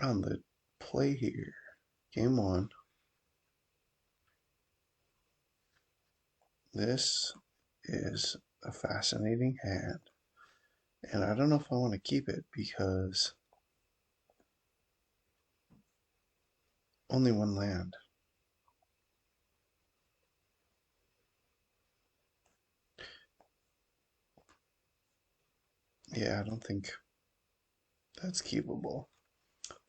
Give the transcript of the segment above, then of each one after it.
on the play here. Game one. This is a fascinating hand. And I don't know if I want to keep it because only one land. Yeah, I don't think that's keepable.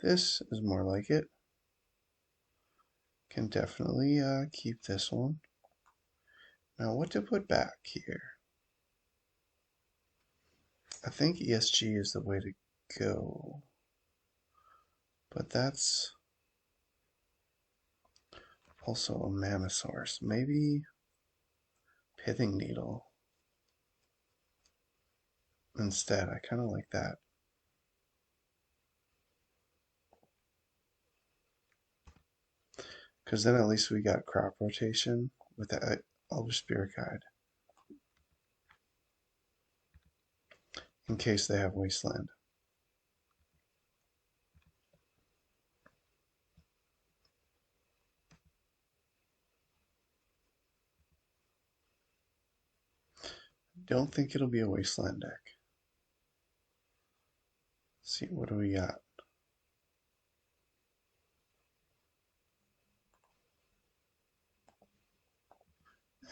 This is more like it. Can definitely keep this one. Now, what to put back here? I think ESG is the way to go. But that's also a mana source. Maybe Pithing Needle instead. I kind of like that. Because then at least we got crop rotation with the Elvish Spirit Guide. In case they have Wasteland. Don't think it'll be a Wasteland deck. Let's see, what do we got?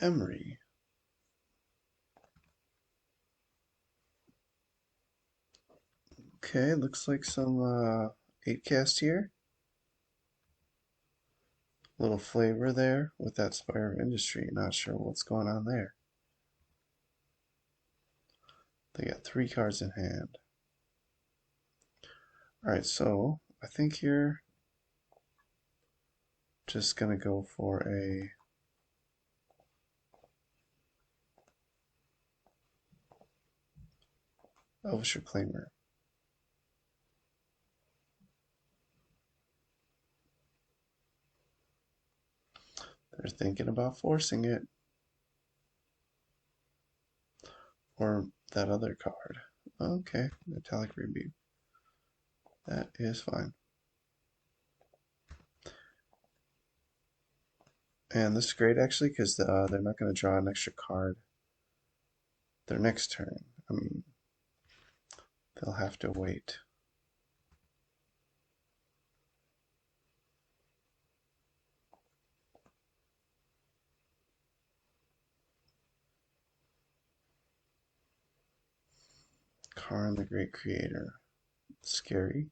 Emery. Okay, looks like some 8 cast here. Little flavor there with that Spire of Industry. Not sure what's going on there. They got 3 cards in hand. Alright, so I think you're just gonna go for a Elvish Reclaimer. They're thinking about forcing it. Or that other card. Okay, Metallic Rebuke. That is fine. And this is great actually because they're not going to draw an extra card their next turn. I mean, they'll have to wait. Karn the Great Creator. Scary.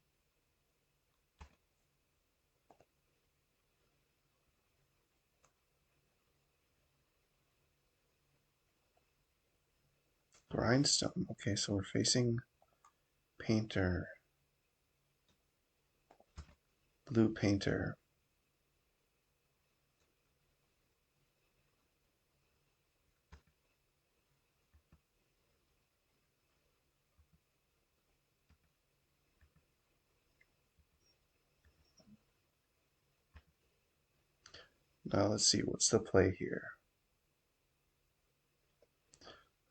Grindstone. Okay, so we're facing Painter. Blue Painter. Now let's see, what's the play here?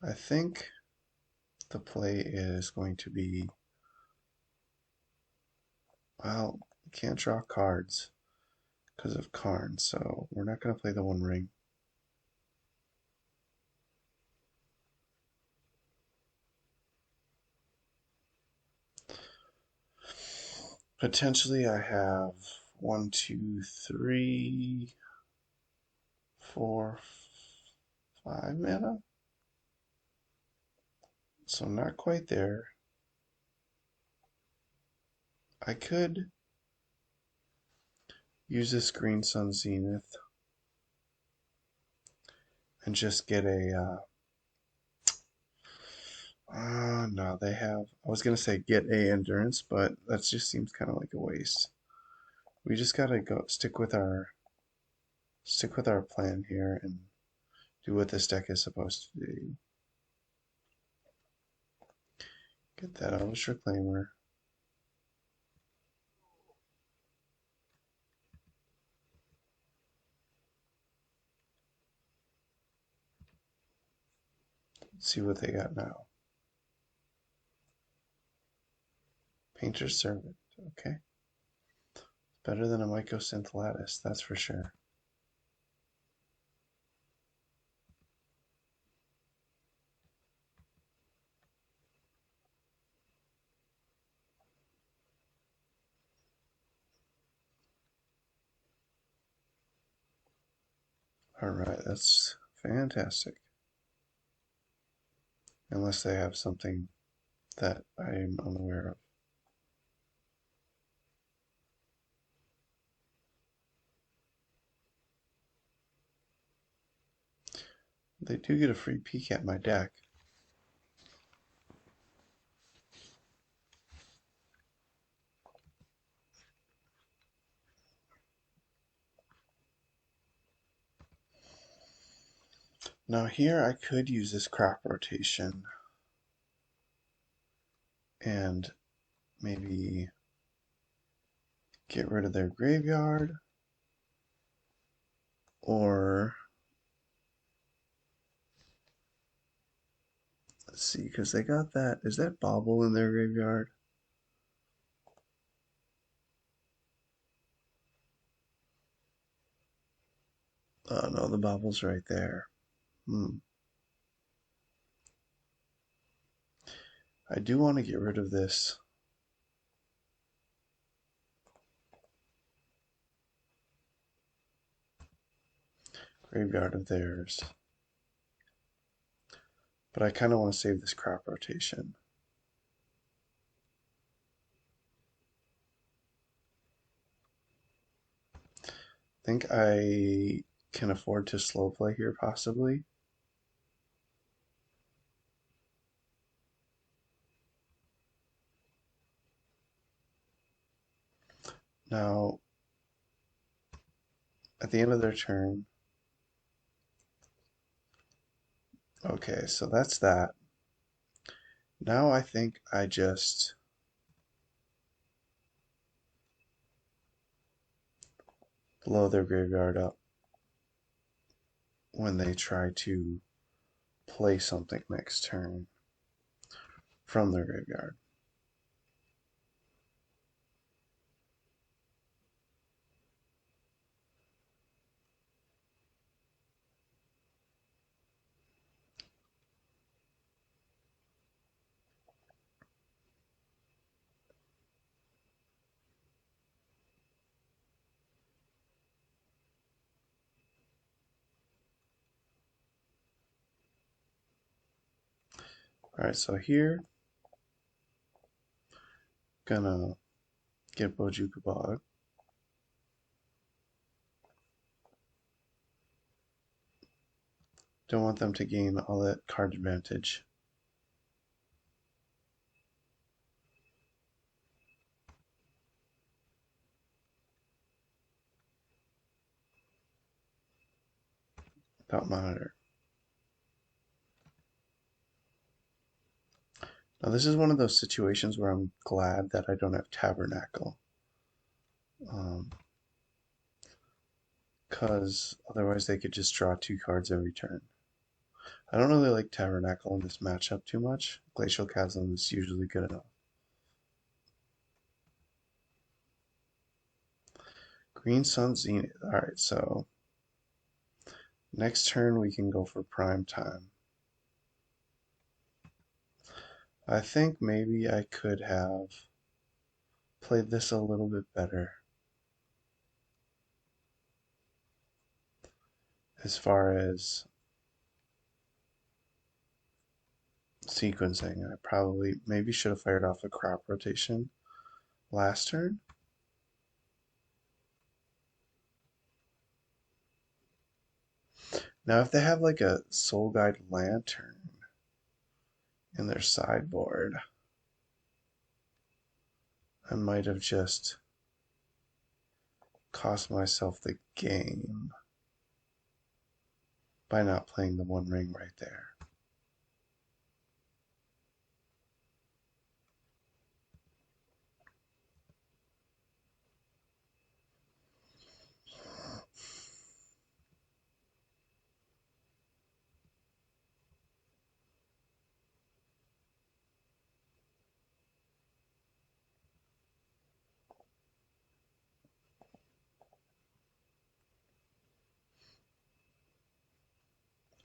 I think the play is going to be, well, we can't draw cards because of Karn, so we're not going to play the One Ring. Potentially I have 1, 2, 3, 4, 5 mana. So not quite there. I could use this Green Sun Zenith and just get a no, they have, I was gonna say get a endurance, but that just seems kind of like a waste. We just gotta go stick with our plan here and do what this deck is supposed to do. Get that Elvish Reclaimer. See what they got now. Painter's Servant, okay. Better than a Mycosynth that's for sure. Alright, that's fantastic. Unless they have something that I am unaware of. They do get a free peek at my deck. Now here I could use this crop rotation and maybe get rid of their graveyard, or let's see, because they got that. Is that Bauble in their graveyard? Oh no, the Bauble's right there. I do want to get rid of this. Graveyard of theirs. But I kind of want to save this crop rotation. I think I can afford to slow play here, possibly. Now, at the end of their turn, okay, so that's that. Now I think I just blow their graveyard up when they try to play something next turn from their graveyard. Alright, so here, gonna get Bojuka Bog. Don't want them to gain all that card advantage. Without monitor. Now this is one of those situations where I'm glad that I don't have Tabernacle. Because otherwise they could just draw 2 cards every turn. I don't really like Tabernacle in this matchup too much. Glacial Chasm is usually good enough. Green Sun Zenith. Alright, so next turn we can go for prime time. I think maybe I could have played this a little bit better. As far as sequencing, I probably maybe should have fired off a crop rotation last turn. Now if they have like a Soul Guide Lantern in their sideboard, I might have just cost myself the game by not playing the One Ring right there.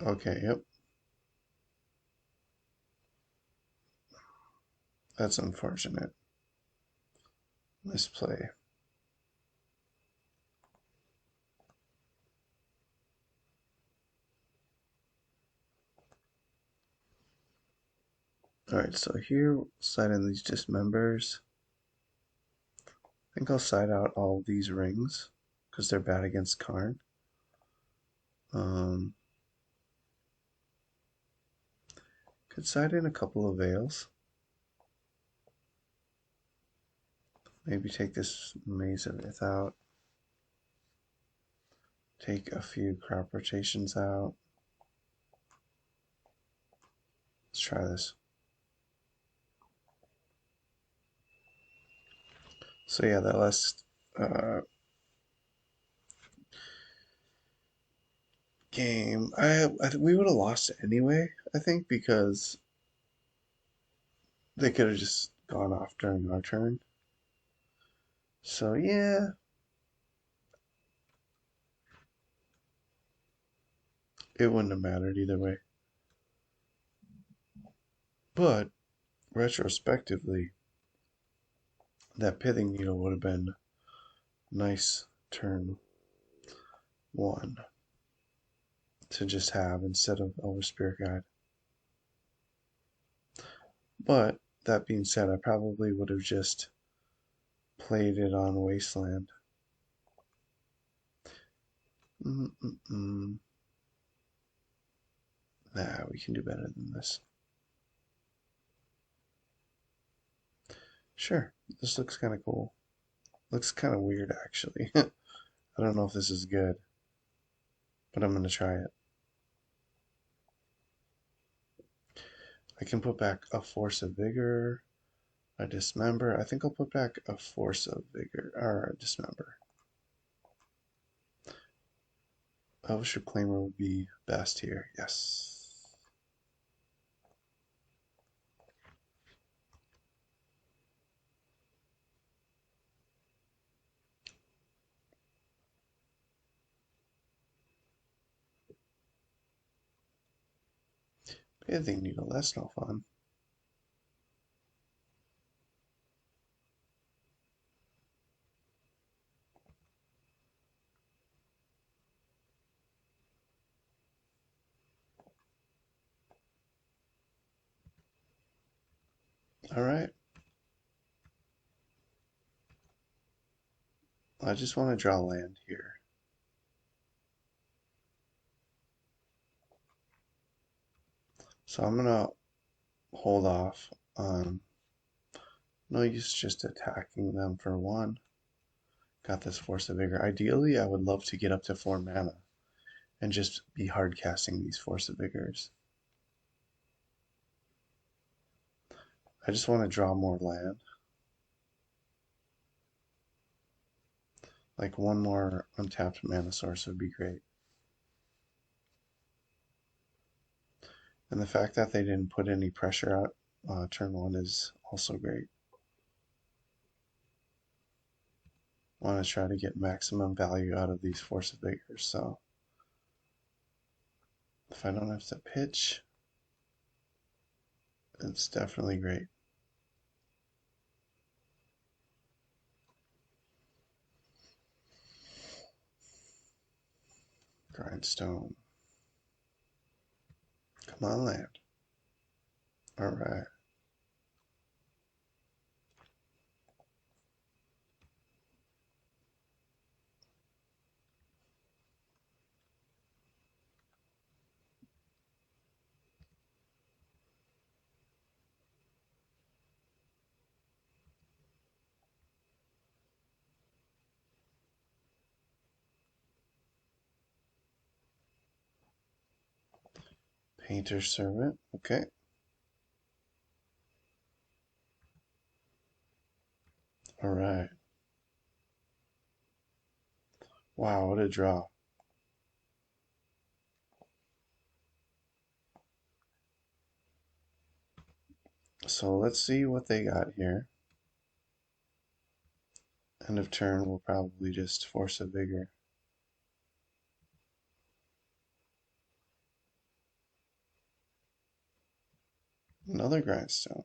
Okay, yep. That's unfortunate. Misplay. Alright, so here, side in these dismembers. I think I'll side out all these rings, because they're bad against Karn. Um, could side in a couple of veils. Maybe take this Maze of Ith out. Take a few crop rotations out. Let's try this. So yeah, that last game, we would have lost it anyway, I think, because they could have just gone off during our turn. So yeah, it wouldn't have mattered either way. But retrospectively, that pithing needle would have been nice turn one to just have instead of Elder Spirit Guide. But that being said, I probably would have just played it on Wasteland. Nah, we can do better than this. Sure, this looks kind of cool. Looks kind of weird, actually. I don't know if this is good, but I'm going to try it. I can put back a Force of Vigor, a Dismember. I think I'll put back a Force of Vigor, or a Dismember. Elvish Reclaimer would be best here, yes. Pithing Needle, that's no fun. Alright. I just want to draw land here. So I'm going to hold off on no use just attacking them for one. Got this Force of Vigor. Ideally, I would love to get up to 4 mana and just be hard casting these Force of Vigors. I just want to draw more land. Like one more untapped mana source would be great. And the fact that they didn't put any pressure out turn one is also great. Want to try to get maximum value out of these Force of Vigors, so if I don't have to pitch, it's definitely great. Grindstone. Come on, land. Alright. Painter Servant. Okay. Alright. Wow, what a draw. So let's see what they got here. End of turn, we'll probably just Force a Vigor. Another grindstone.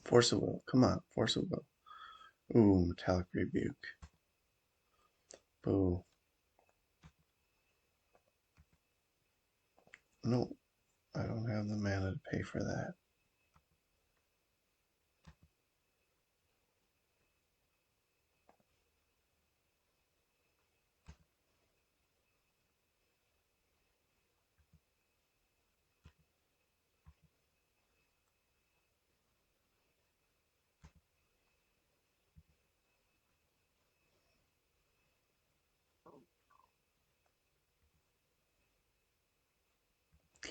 Force of will. Come on, force of will. Ooh, metallic rebuke. Boo. No, I don't have the mana to pay for that.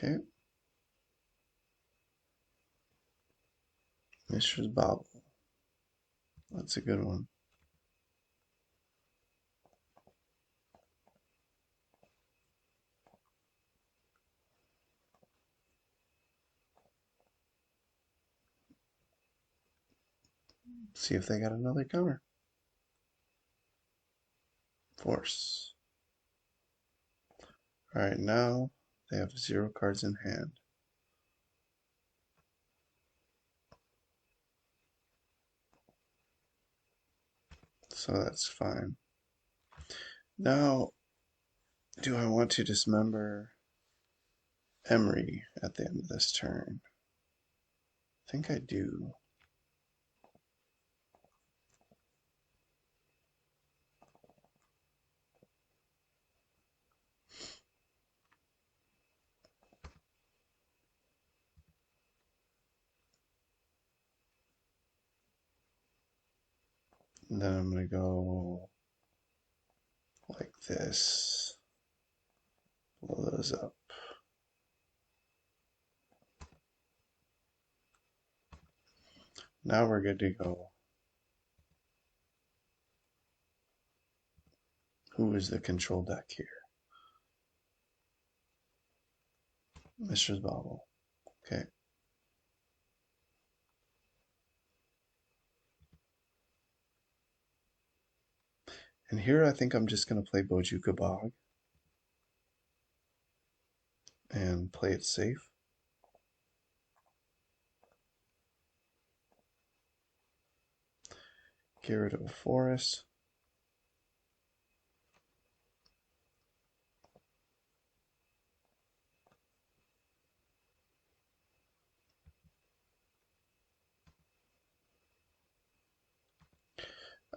Okay. Mishra's Bobble. That's a good one. See if they got another counter. Force. Alright, now they have 0 cards in hand. So that's fine. Now, do I want to dismember Emery at the end of this turn? I think I do. And then I'm going to go like this. Blow those up. Now we're good to go. Who is the control deck here? Mishra's Bobble. Okay. And here I think I'm just going to play Bojuka Bog and play it safe. Get rid of a forest.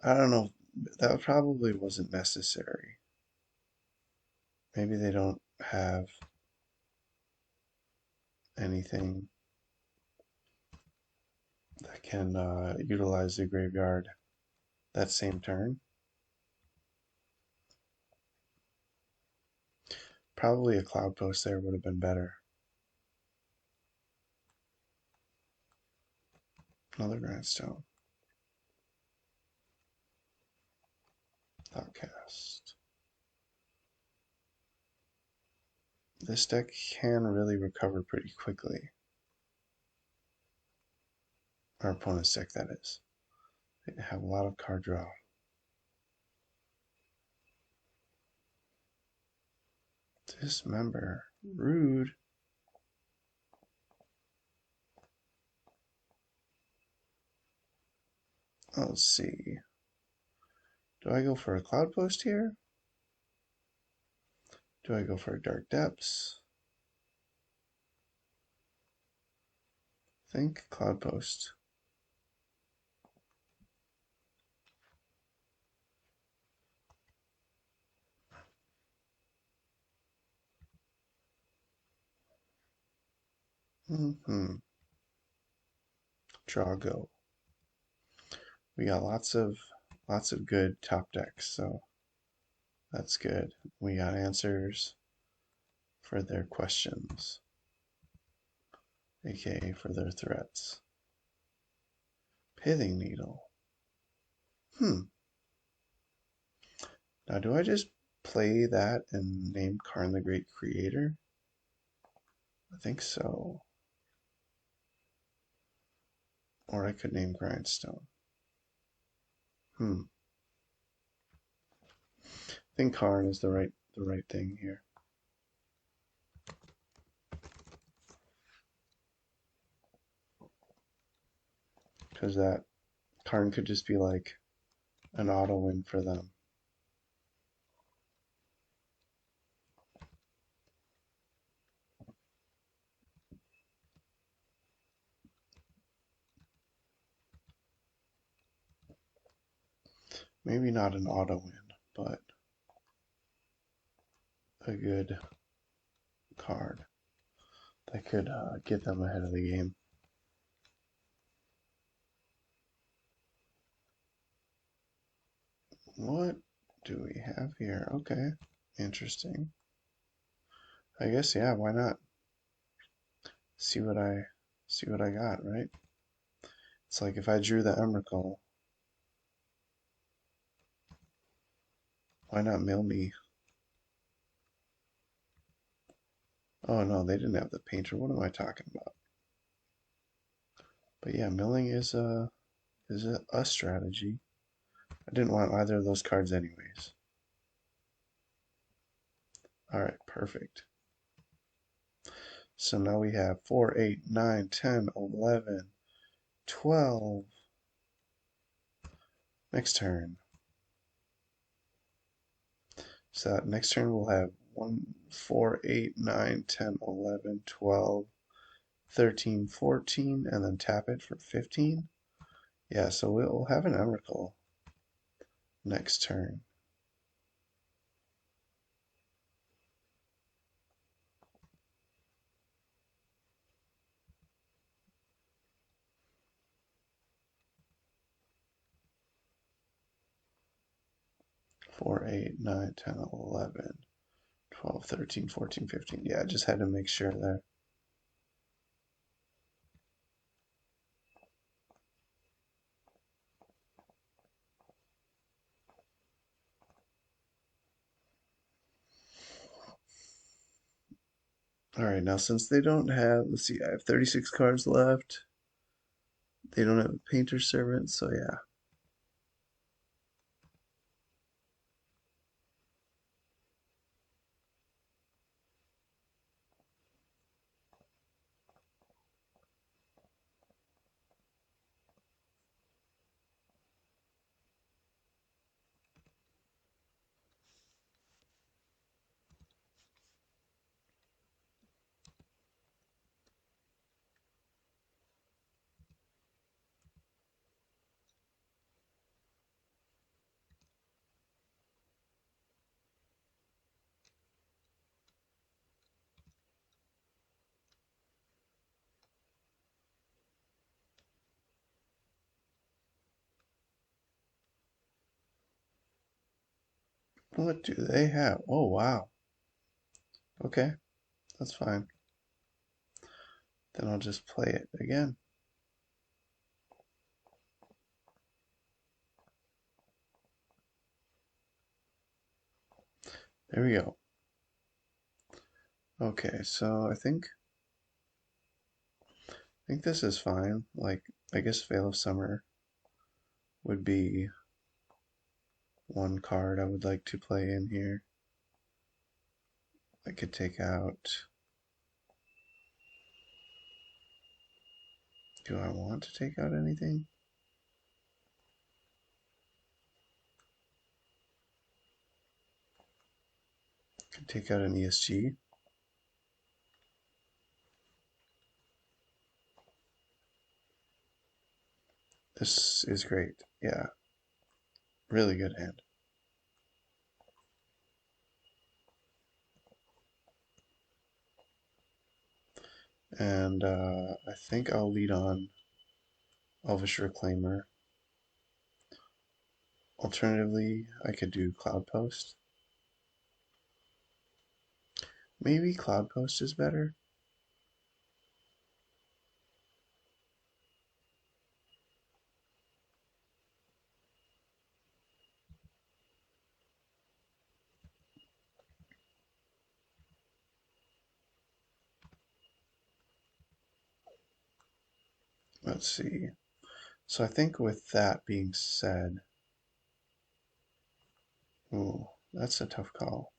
I don't know. That probably wasn't necessary. Maybe they don't have anything that can utilize the graveyard that same turn. Probably a Cloudpost there would have been better. Another grindstone. Thoughtcast. This deck can really recover pretty quickly. Our opponent's deck, that is. They have a lot of card draw. Dismember. Rude. Let's see. Do I go for a Cloudpost here? Do I go for a Dark Depths? Think Cloudpost. Draw go. We got lots of good top decks, so that's good. We got answers for their questions, aka for their threats. Pithing Needle. Now do I just play that and name Karn the Great Creator? I think so. Or I could name Grindstone. Hmm. I think Karn is the right thing here. Because that Karn could just be like an auto win for them. Maybe not an auto win, but a good card that could get them ahead of the game. What do we have here? Okay, interesting. I guess yeah, why not? See what I got, right? It's like if I drew the Emrakul, why not mill me? Oh no, they didn't have the painter. What am I talking about? But yeah, milling is a strategy. I didn't want either of those cards anyways. Alright, perfect. So now we have 4, 8, 9, 10, 11, 12. Next turn. So next turn we'll have 1, 4, 8, 9, 10, 11, 12, 13, 14, and then tap it for 15. Yeah, so we'll have an Emrakul next turn. Four, 8, 9, 10, 11, 12, 13, 14, 15. Yeah, I just had to make sure there. Alright, now since they don't have, let's see, I have 36 cards left. They don't have a painter servant, so yeah. What do they have? Oh, wow. Okay, that's fine. Then I'll just play it again. There we go. Okay, so I think this is fine. Like, I guess Veil of Summer would be one card I would like to play in here. I could take out. Do I want to take out anything? Could take out an ESG. This is great. Yeah, really good hand. And I think I'll lead on Elvish Reclaimer. Alternatively, I could do Cloudpost. Maybe Cloudpost is better. Let's see. So I think with that being said, Ooh, that's a tough call.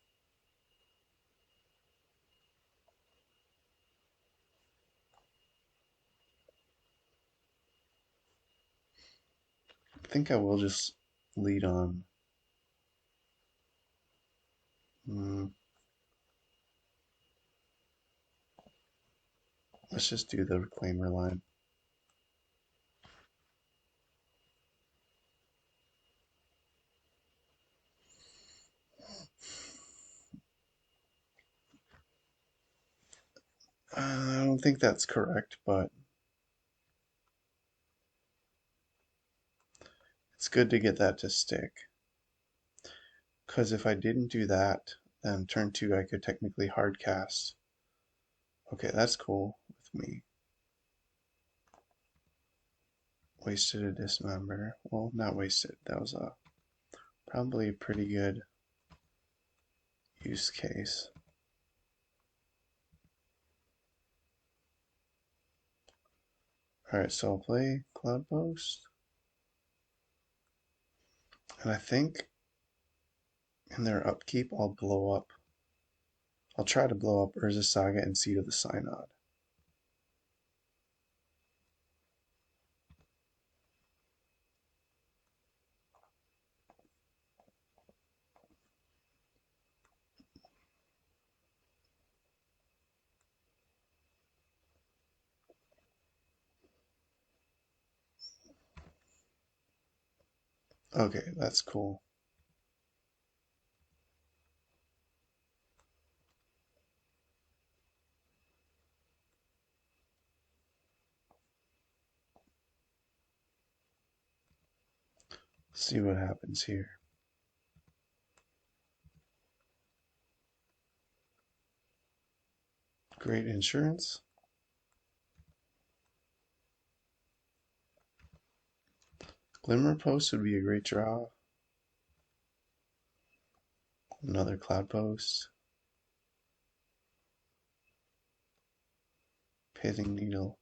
I think I will just lead on. Mm, let's just do the reclaimer line. I don't think that's correct, but it's good to get that to stick. Because if I didn't do that, then turn 2 I could technically hard cast. Okay, that's cool with me. Wasted a dismember. Well, not wasted. That was probably a pretty good use case. Alright, so I'll play Cloudpost. And I think in their upkeep I'll blow up. I'll try to blow up Urza Saga and Seed of the Synod. Okay, that's cool. See what happens here. Great insurance. Glimmer Post would be a great draw. Another Cloudpost. Pithing Needle.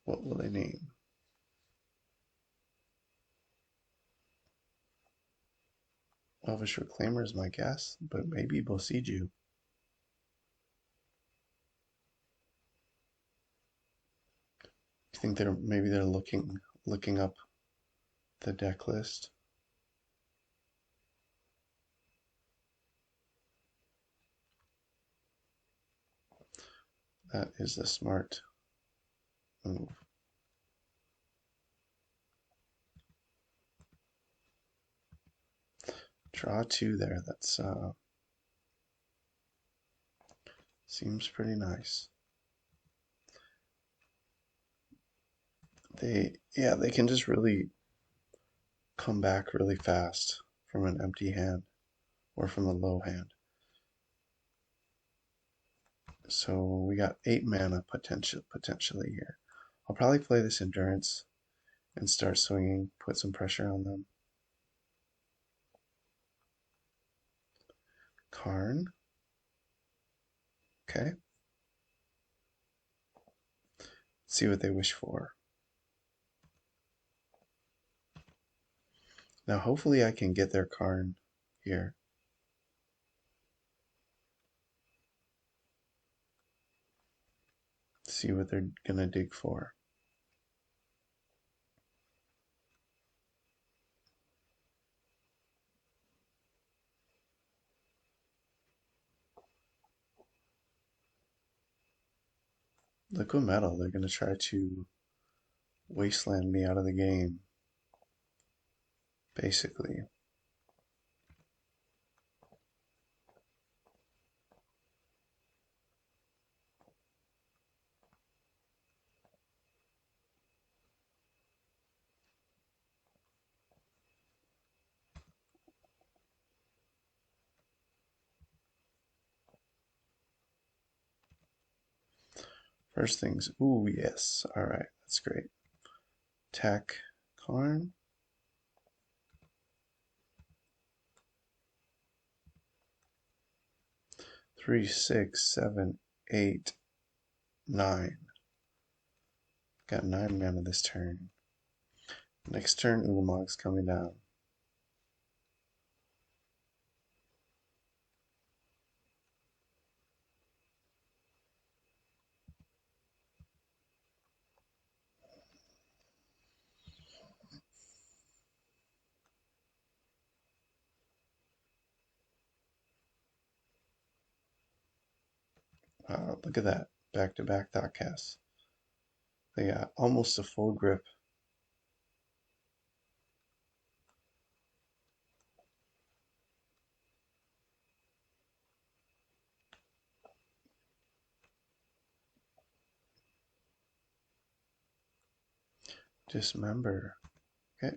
What will they name? Elvish Reclaimer is my guess, but maybe Bosiju. I think maybe they're looking up the deck list. That is the smart move. Draw 2 there. That's seems pretty nice. They can just really come back really fast from an empty hand or from a low hand. So we got 8 mana potentially here. I'll probably play this Endurance and start swinging, put some pressure on them. Karn. Okay. See what they wish for. Now hopefully I can get their Karn here. See what they're gonna dig for. Liquid Metal, they're gonna try to wasteland me out of the game. Basically. First things, ooh, yes. All right, that's great. Attack Karn. 3, 6, 7, 8, 9. Got 9 mana this turn. Next turn, Ulamog's coming down. Look at that. Back-to-back thought casts. They got almost a full grip. Dismember. Okay.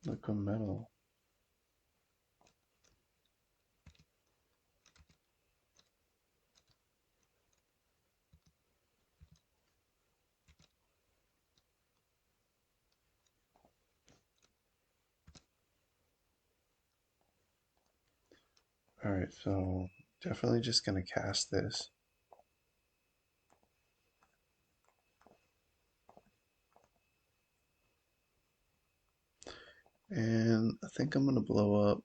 Liquid metal. Alright, so definitely just gonna cast this. And I think I'm gonna blow up.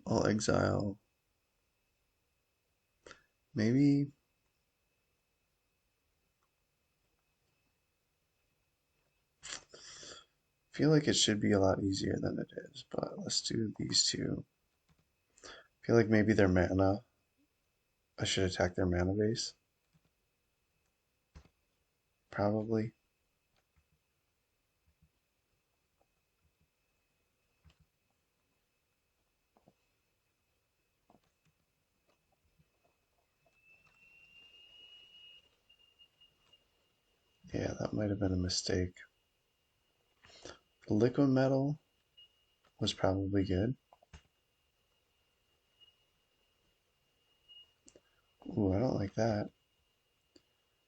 I'll exile. Maybe. I feel like it should be a lot easier than it is, but let's do these two. I feel like maybe their mana. I should attack their mana base. Probably. Yeah, that might have been a mistake. Liquid metal was probably good. Ooh, I don't like that.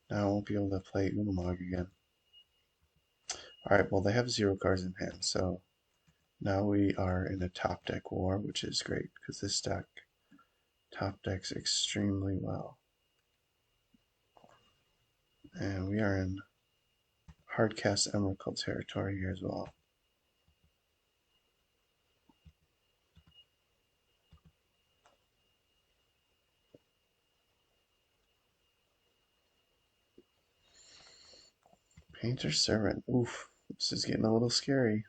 Now I won't be able to play Ulamog again. Alright, well they have 0 cards in hand, so now we are in a top deck war, which is great, because this deck top decks extremely well. And we are in hardcast Emrakul territory here as well. Painter Servant. Oof, this is getting a little scary.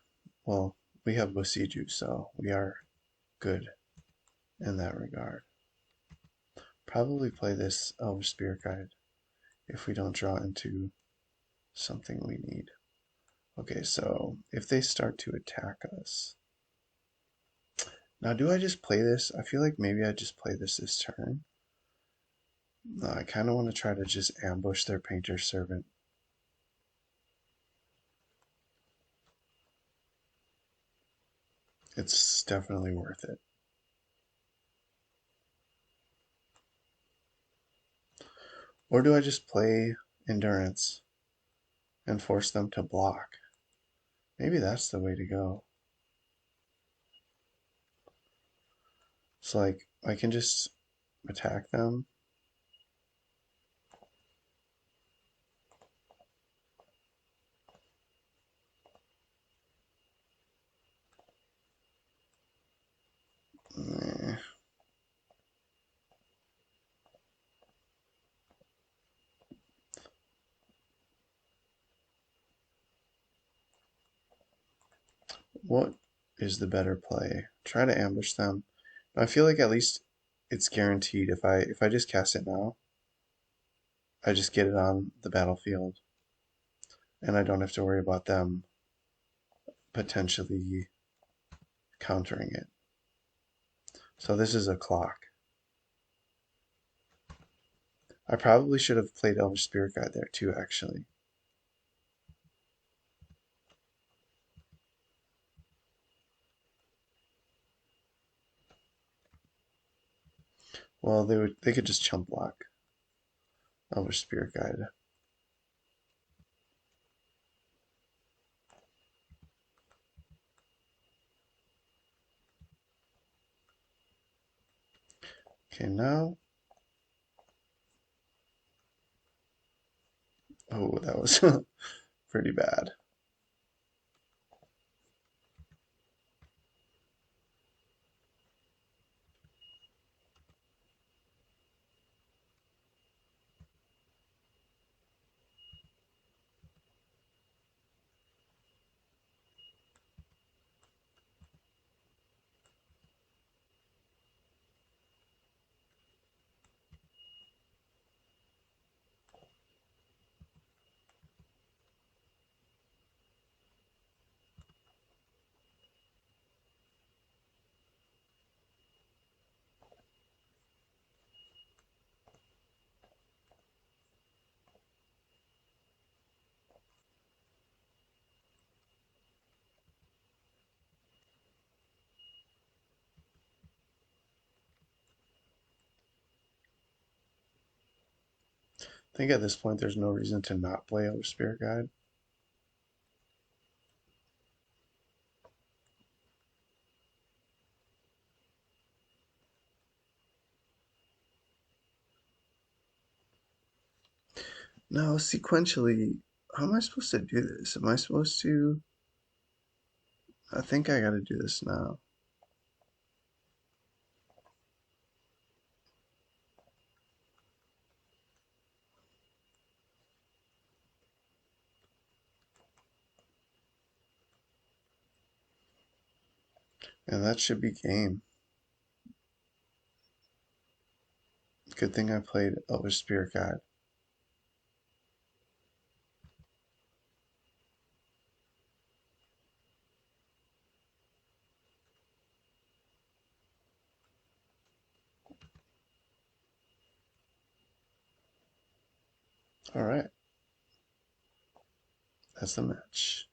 Well, we have Bosiju, so we are good in that regard. Probably play this Elvish Spirit Guide if we don't draw into something we need. Okay, so if they start to attack us. Now, do I just play this? I feel like maybe I just play this turn. No, I kind of want to try to just ambush their Painter Servant. It's definitely worth it. Or do I just play Endurance and force them to block? Maybe that's the way to go. So like I can just attack them. Eh. What is the better play? Try to ambush them. I feel like at least it's guaranteed if I just cast it now, I just get it on the battlefield and I don't have to worry about them potentially countering it. So this is a clock. I probably should have played Elvish Spirit Guide there too, actually. Well, they could just chump block Elvish Spirit Guide. Okay, now. Oh, that was pretty bad. I think at this point there's no reason to not play over Spirit Guide. No, sequentially, how am I supposed to do this? Am I supposed to? I think I gotta do this now. And that should be game. Good thing I played over Spirit Guide. All right. That's the match.